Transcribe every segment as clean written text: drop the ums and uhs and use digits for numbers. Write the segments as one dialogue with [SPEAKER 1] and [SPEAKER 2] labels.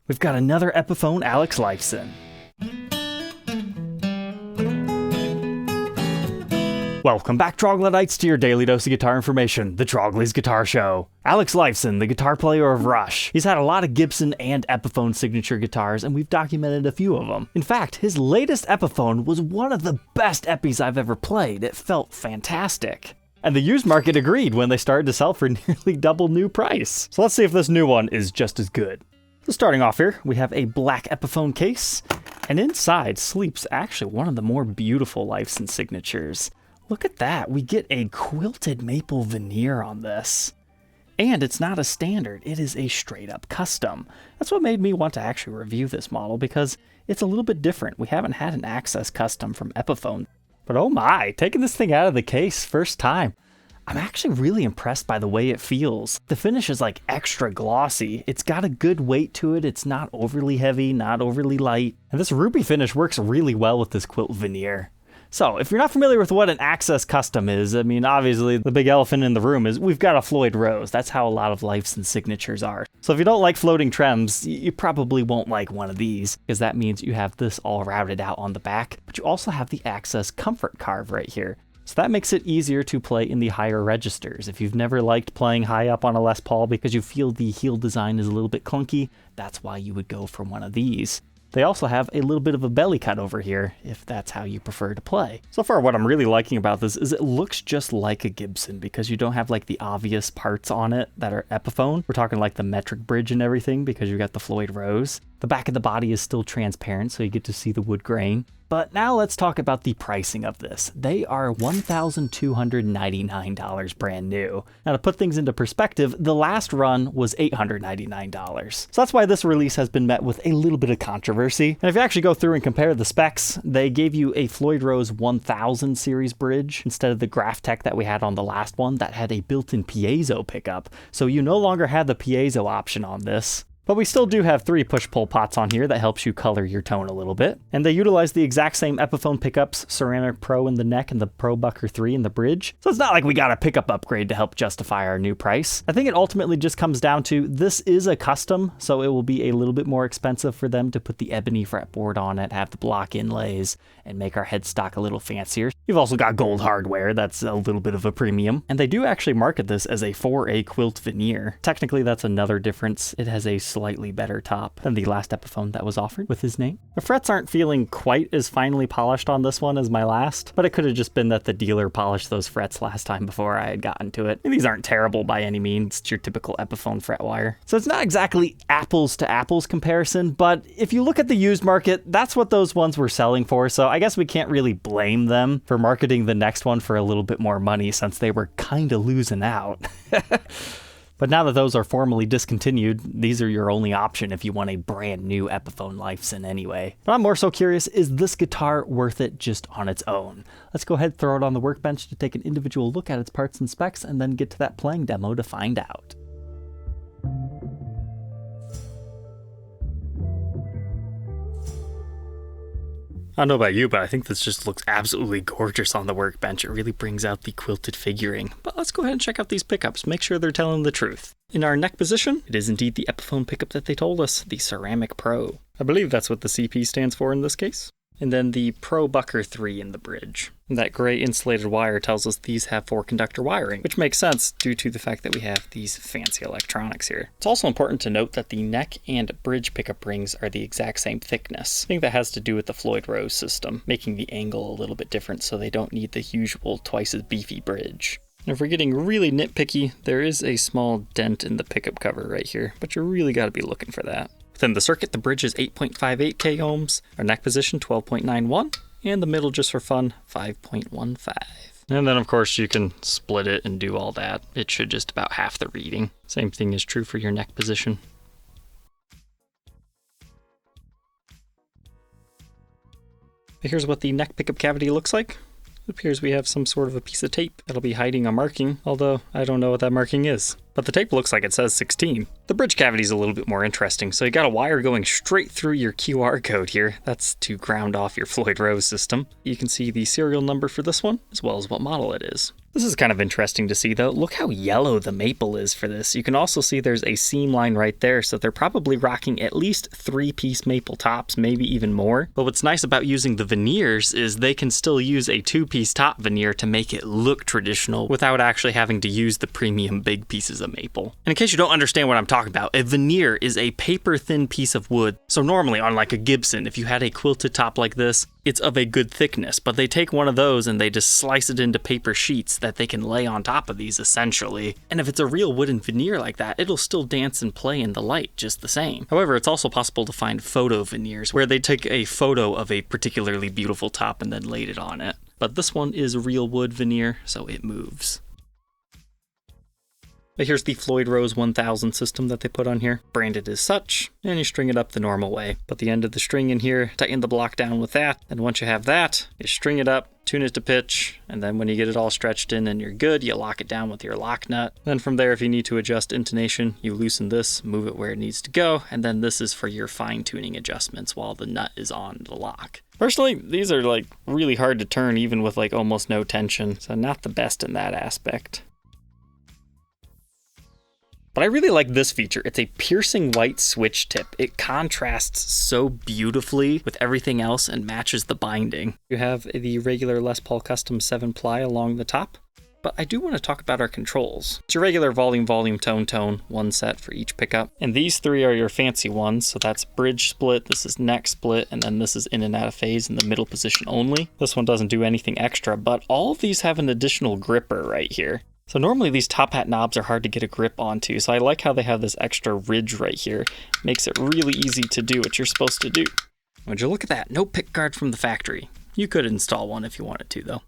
[SPEAKER 1] we've got another Epiphone Alex Lifeson. Welcome back, Troglodytes, to your daily dose of guitar information, the Trogly's Guitar Show. Alex Lifeson, the guitar player of Rush. He's had a lot of Gibson and Epiphone signature guitars, and we've documented a few of them. In fact, his latest Epiphone was one of the best Epis I've ever played. It felt fantastic. And the used market agreed when they started to sell for nearly double new price. So let's see if this new one is just as good. So starting off here, we have a black Epiphone case, and inside sleeps actually one of the more beautiful Lifeson signatures. Look at that, we get a quilted maple veneer on this. And it's not a standard, it is a straight up custom. That's what made me want to actually review this model, because it's a little bit different. We haven't had an Axcess Custom from Epiphone. But oh my, taking this thing out of the case, first time. I'm actually really impressed by the way it feels. The finish is like extra glossy. It's got a good weight to it. It's not overly heavy, not overly light. And this ruby finish works really well with this quilt veneer. So, if you're not familiar with what an Axcess Custom is, I mean, obviously the big elephant in the room is we've got a Floyd Rose. That's how a lot of Lifeson signatures are. So if you don't like floating trems, you probably won't like one of these, because that means you have this all routed out on the back, but you also have the Axcess Comfort Carve right here. So that makes it easier to play in the higher registers. If you've never liked playing high up on a Les Paul because you feel the heel design is a little bit clunky, that's why you would go for one of these. They also have a little bit of a belly cut over here, if that's how you prefer to play. So far, what I'm really liking about this is it looks just like a Gibson, because you don't have like the obvious parts on it that are Epiphone. We're talking like the metric bridge and everything, because you got the Floyd Rose. The back of the body is still transparent, so you get to see the wood grain. But now let's talk about the pricing of this. They are $1,299 brand new. Now to put things into perspective, the last run was $899. So that's why this release has been met with a little bit of controversy. And if you actually go through and compare the specs, they gave you a Floyd Rose 1000 series bridge instead of the Graphtec that we had on the last one that had a built-in piezo pickup. So you no longer had the piezo option on this. But we still do have 3 push-pull pots on here that helps you color your tone a little bit. And they utilize the exact same Epiphone pickups, Ceramic Pro in the neck and the Pro Bucker 3 in the bridge. So it's not like we got a pickup upgrade to help justify our new price. I think it ultimately just comes down to this is a custom, so it will be a little bit more expensive for them to put the ebony fretboard on it, have the block inlays, and make our headstock a little fancier. You've also got gold hardware, that's a little bit of a premium. And they do actually market this as a 4A quilt veneer. Technically, that's another difference. It has a slightly better top than the last Epiphone that was offered with his name. The frets aren't feeling quite as finely polished on this one as my last, but it could have just been that the dealer polished those frets last time before I had gotten to it. And these aren't terrible by any means. It's your typical Epiphone fret wire. So it's not exactly apples to apples comparison, but if you look at the used market, that's what those ones were selling for. So I guess we can't really blame them for marketing the next one for a little bit more money, since they were kind of losing out. But now that those are formally discontinued, these are your only option if you want a brand new Epiphone Lifeson anyway. But I'm more so curious, is this guitar worth it just on its own? Let's go ahead and throw it on the workbench to take an individual look at its parts and specs, and then get to that playing demo to find out. I don't know about you, but I think this just looks absolutely gorgeous on the workbench. It really brings out the quilted figuring. But let's go ahead and check out these pickups, make sure they're telling the truth. In our neck position, it is indeed the Epiphone pickup that they told us, the Ceramic Pro. I believe that's what the CP stands for in this case. And then the Pro Bucker 3 in the bridge. And that gray insulated wire tells us these have 4-conductor wiring, which makes sense due to the fact that we have these fancy electronics here. It's also important to note that the neck and bridge pickup rings are the exact same thickness. I think that has to do with the Floyd Rose system, making the angle a little bit different so they don't need the usual twice as beefy bridge. And if we're getting really nitpicky, there is a small dent in the pickup cover right here, but you really got to be looking for that. Within the circuit, the bridge is 8.58 k ohms, our neck position 12.91, and the middle, just for fun, 5.15. And then of course you can split it and do all that. It should just about half the reading. Same thing is true for your neck position. Here's what the neck pickup cavity looks like. It appears we have some sort of a piece of tape that'll be hiding a marking, although I don't know what that marking is. But the tape looks like it says 16. The bridge cavity is a little bit more interesting, so you got a wire going straight through your QR code here. That's to ground off your Floyd Rose system. You can see the serial number for this one, as well as what model it is. This is kind of interesting to see though. Look how yellow the maple is for this. You can also see there's a seam line right there, so they're probably rocking at least 3-piece maple tops, maybe even more. But what's nice about using the veneers is they can still use a 2-piece top veneer to make it look traditional without actually having to use the premium big pieces of maple. And in case you don't understand what I'm talking about, a veneer is a paper-thin piece of wood. So normally on like a Gibson, if you had a quilted top like this, it's of a good thickness, but they take one of those and they just slice it into paper sheets that they can lay on top of these essentially. And if it's a real wooden veneer like that, it'll still dance and play in the light just the same. However, it's also possible to find photo veneers where they take a photo of a particularly beautiful top and then laid it on it. But this one is real wood veneer, so it moves. But here's the Floyd Rose 1000 system that they put on here, branded as such, and you string it up the normal way. Put the end of the string in here, tighten the block down with that, and once you have that, you string it up, tune it to pitch, and then when you get it all stretched in and you're good, you lock it down with your lock nut. Then from there, if you need to adjust intonation, you loosen this, move it where it needs to go, and then this is for your fine-tuning adjustments while the nut is on the lock. Personally, these are like really hard to turn even with like almost no tension, so not the best in that aspect. But I really like this feature. It's a piercing white switch tip. It contrasts so beautifully with everything else and matches the binding. You have the regular Les Paul Custom 7-ply along the top, but I do want to talk about our controls. It's your regular volume, tone, one set for each pickup. And these 3 are your fancy ones. So that's bridge split, this is neck split, and then this is in and out of phase in the middle position only. This one doesn't do anything extra, but all of these have an additional gripper right here. So normally these top hat knobs are hard to get a grip onto, so I like how they have this extra ridge right here. Makes it really easy to do what you're supposed to do. Would you look at that? No pick guard from the factory. You could install one if you wanted to though.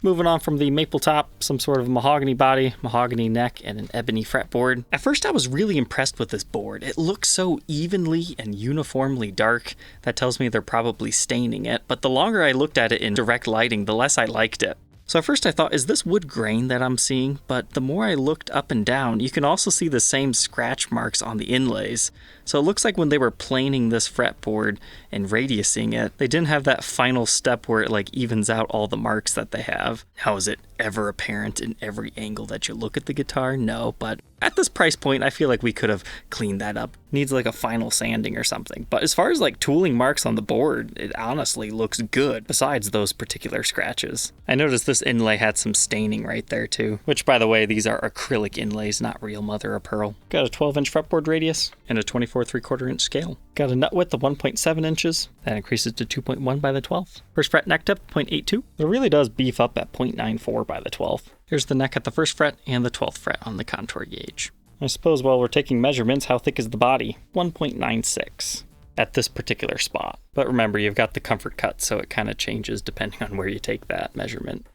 [SPEAKER 1] Moving on from the maple top, some sort of mahogany body, mahogany neck, and an ebony fretboard. At first I was really impressed with this board. It looks so evenly and uniformly dark. That tells me they're probably staining it, but the longer I looked at it in direct lighting, the less I liked it. So at first I thought, is this wood grain that I'm seeing? But the more I looked up and down, you can also see the same scratch marks on the inlays. So it looks like when they were planing this fretboard and radiusing it, they didn't have that final step where it like evens out all the marks that they have. How is it ever apparent in every angle that you look at the guitar? No, but at this price point, I feel like we could have cleaned that up. Needs like a final sanding or something. But as far as like tooling marks on the board, it honestly looks good besides those particular scratches. I noticed this inlay had some staining right there too, which by the way, these are acrylic inlays, not real mother of pearl. Got a 12-inch fretboard radius and a 24 3/4-inch scale. Got a nut width of 1.7 inches. That increases to 2.1 by the 12th. First fret neck depth, 0.82. It really does beef up at 0.94 by the 12th. Here's the neck at the 1st fret and the 12th fret on the contour gauge. I suppose while we're taking measurements, how thick is the body? 1.96 at this particular spot. But remember, you've got the comfort cut, so it kind of changes depending on where you take that measurement.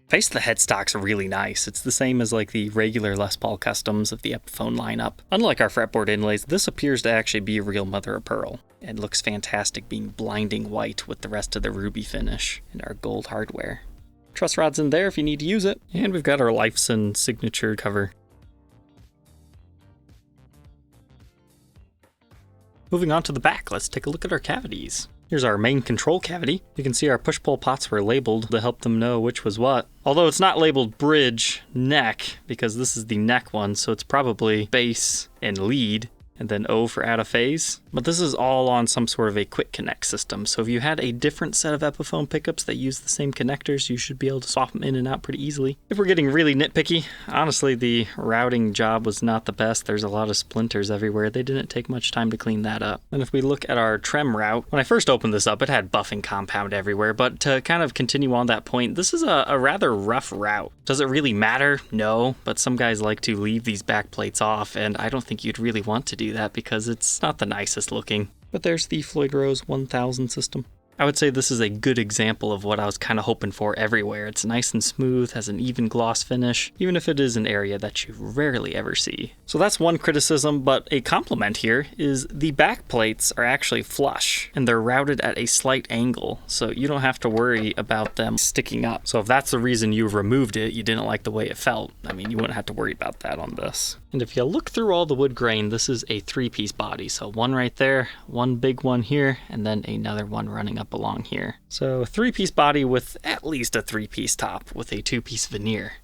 [SPEAKER 1] Face of the headstock's really nice. It's the same as like the regular Les Paul Customs of the Epiphone lineup. Unlike our fretboard inlays, this appears to actually be a real mother of pearl. It looks fantastic being blinding white with the rest of the ruby finish and our gold hardware. Truss rod's in there if you need to use it. And we've got our Lifeson signature cover. Moving on to the back, let's take a look at our cavities. Here's our main control cavity. You can see our push-pull pots were labeled to help them know which was what. Although it's not labeled bridge, neck, because this is the neck one, so it's probably bass and lead, and then O for out of phase. But this is all on some sort of a quick connect system, so if you had a different set of Epiphone pickups that use the same connectors, you should be able to swap them in and out pretty easily. If we're getting really nitpicky, honestly the routing job was not the best. There's a lot of splinters everywhere. They didn't take much time to clean that up. And if we look at our trem route, when I first opened this up, it had buffing compound everywhere, but to kind of continue on that point, this is a rather rough route. Does it really matter? No, but some guys like to leave these back plates off, and I don't think you'd really want to do that because it's not the nicest looking. But there's the Floyd Rose 1000 system.
[SPEAKER 2] I would say this is a good example of what I was kind of hoping for everywhere. It's nice and smooth, has an even gloss finish, even if it is an area that you rarely ever see. So that's one criticism, but a compliment here is the back plates are actually flush and they're routed at a slight angle, so you don't have to worry about them sticking up. So if that's the reason you removed it, you didn't like the way it felt, I mean, you wouldn't have to worry about that on this. And if you look through all the wood grain, this is a 3-piece body. So one right there, one big one here, and then another one running up along here. So a 3-piece body with at least a 3-piece top with a 2-piece veneer.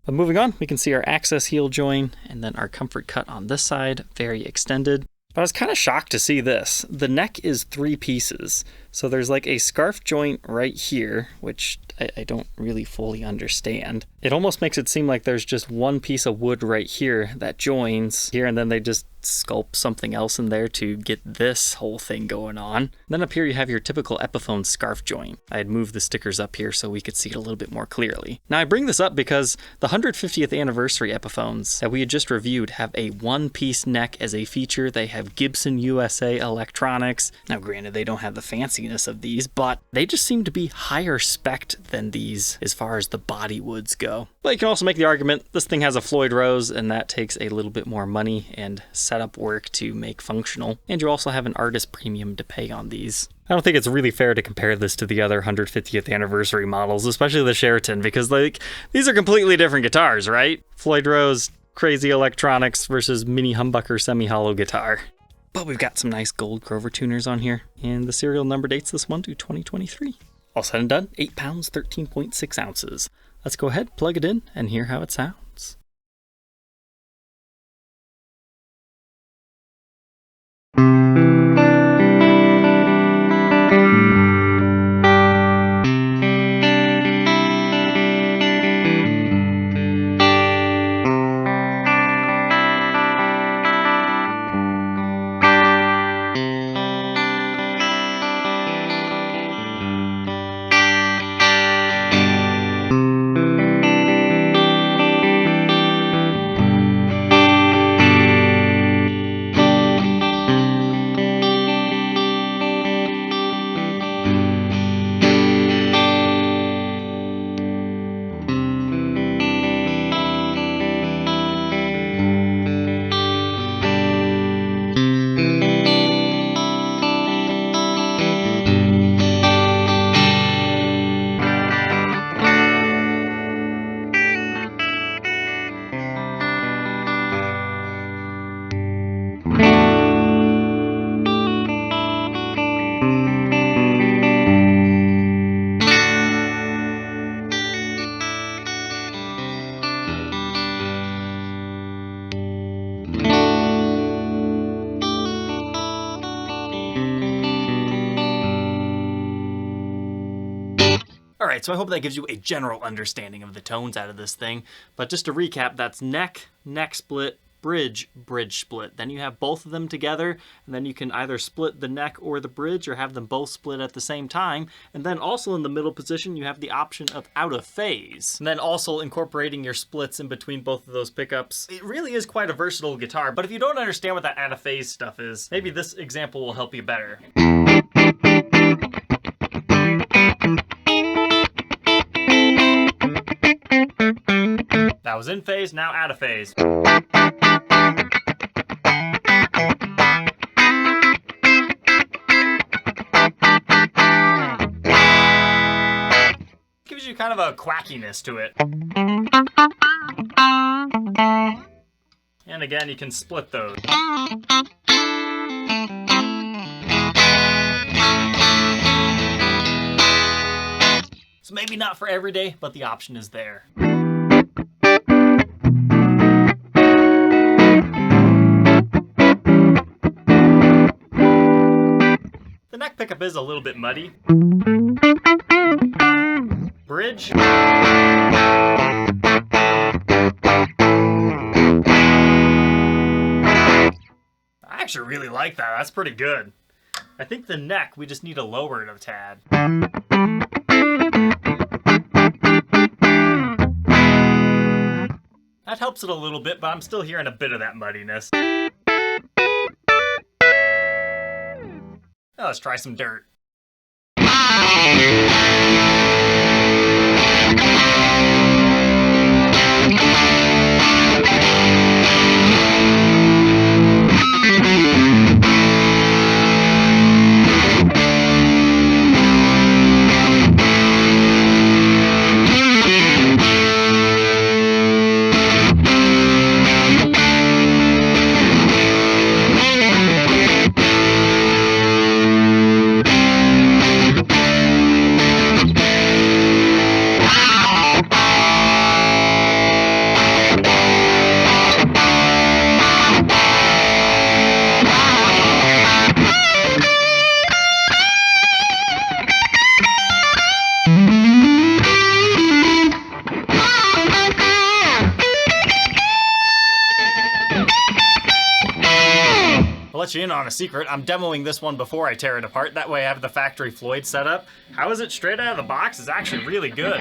[SPEAKER 2] But moving on, we can see our Axcess heel joint and then our comfort cut on this side, very extended. But I was kind of shocked to see this. The neck is 3 pieces. So there's like a scarf joint right here, which I don't really fully understand. It almost makes it seem like there's just one piece of wood right here that joins here, and then they just sculpt something else in there to get this whole thing going on. Then up here you have your typical Epiphone scarf joint. I had moved the stickers up here so we could see it a little bit more clearly. Now I bring this up because the 150th anniversary Epiphones that we had just reviewed have a 1-piece neck as a feature. They have Gibson USA electronics. Now granted, they don't have the fanciness of these, but they just seem to be higher spec'd than these as far as the body woods go. But you can also make the argument this thing has a Floyd Rose, and that takes a little bit more money and setup work to make functional. And you also have an artist premium to pay on these. I don't think it's really fair to compare this to the other 150th anniversary models, especially the Sheraton, because like these are completely different guitars, right? Floyd Rose, crazy electronics versus mini humbucker semi-hollow guitar. But we've got some nice gold Grover tuners on here, and the serial number dates this one to 2023. All said and done, 8 pounds, 13.6 ounces. Let's go ahead, plug it in, and hear how it sounds. Alright, so I hope that gives you a general understanding of the tones out of this thing. But just to recap, that's neck, neck split, bridge, bridge split. Then you have both of them together, and then you can either split the neck or the bridge or have them both split at the same time. And then also in the middle position, you have the option of out of phase. And then also incorporating your splits in between both of those pickups. It really is quite a versatile guitar, but if you don't understand what that out of phase stuff is, maybe this example will help you better. That was in phase, now out of phase. Gives you kind of a quackiness to it. And again, you can split those. So maybe not for every day, but the option is there. The neck pickup is a little bit muddy. Bridge. I actually really like that. That's pretty good. I think the neck, we just need to lower it a tad. That helps it a little bit, but I'm still hearing a bit of that muddiness. Now let's try some dirt. I'll let you in on a secret. I'm demoing this one before I tear it apart. That way I have the factory Floyd set up. How is it straight out of the box? It's actually really good.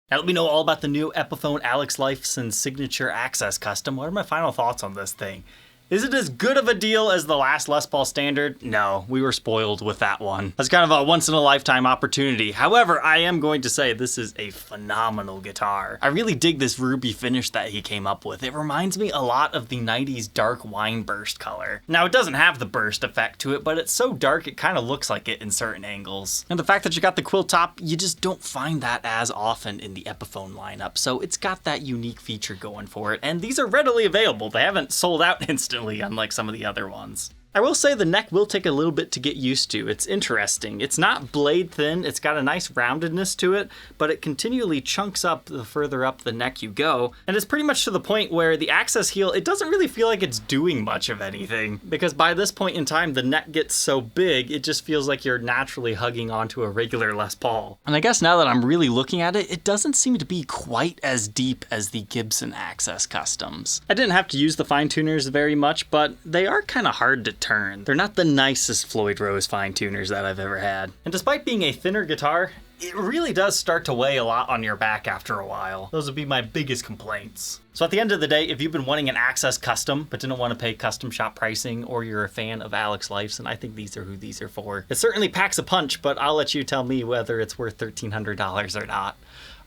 [SPEAKER 2] Now let me know all about the new Epiphone Alex Lifeson Signature Axcess Custom. What are my final thoughts on this thing? Is it as good of a deal as the last Les Paul Standard? No, we were spoiled with that one. That's kind of a once-in-a-lifetime opportunity. However, I am going to say this is a phenomenal guitar. I really dig this ruby finish that he came up with. It reminds me a lot of the 90s dark Wineburst color. Now, it doesn't have the burst effect to it, but it's so dark it kind of looks like it in certain angles. And the fact that you got the quill top, you just don't find that as often in the Epiphone lineup, so it's got that unique feature going for it, and these are readily available. They haven't sold out instantly, unlike some of the other ones. I will say the neck will take a little bit to get used to. It's interesting. It's not blade thin, it's got a nice roundedness to it, but it continually chunks up the further up the neck you go, and it's pretty much to the point where the Axcess heel, it doesn't really feel like it's doing much of anything, because by this point in time the neck gets so big, it just feels like you're naturally hugging onto a regular Les Paul. And I guess now that I'm really looking at it, it doesn't seem to be quite as deep as the Gibson Axcess Customs. I didn't have to use the fine tuners very much, but they are kind of hard to turn. They're not the nicest Floyd Rose fine tuners that I've ever had. And despite being a thinner guitar, it really does start to weigh a lot on your back after a while. Those would be my biggest complaints. So at the end of the day, if you've been wanting an Axcess Custom, but didn't want to pay custom shop pricing, or you're a fan of Alex Lifeson, I think these are who these are for. It certainly packs a punch, but I'll let you tell me whether it's worth $1,300 or not.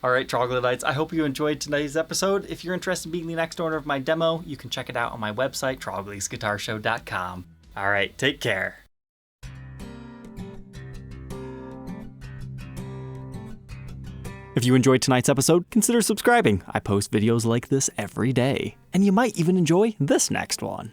[SPEAKER 2] Alright, troglodytes, I hope you enjoyed today's episode. If you're interested in being the next owner of my demo, you can check it out on my website, troglysguitarshow.com. Alright, take care. If you enjoyed tonight's episode, consider subscribing. I post videos like this every day. And you might even enjoy this next one.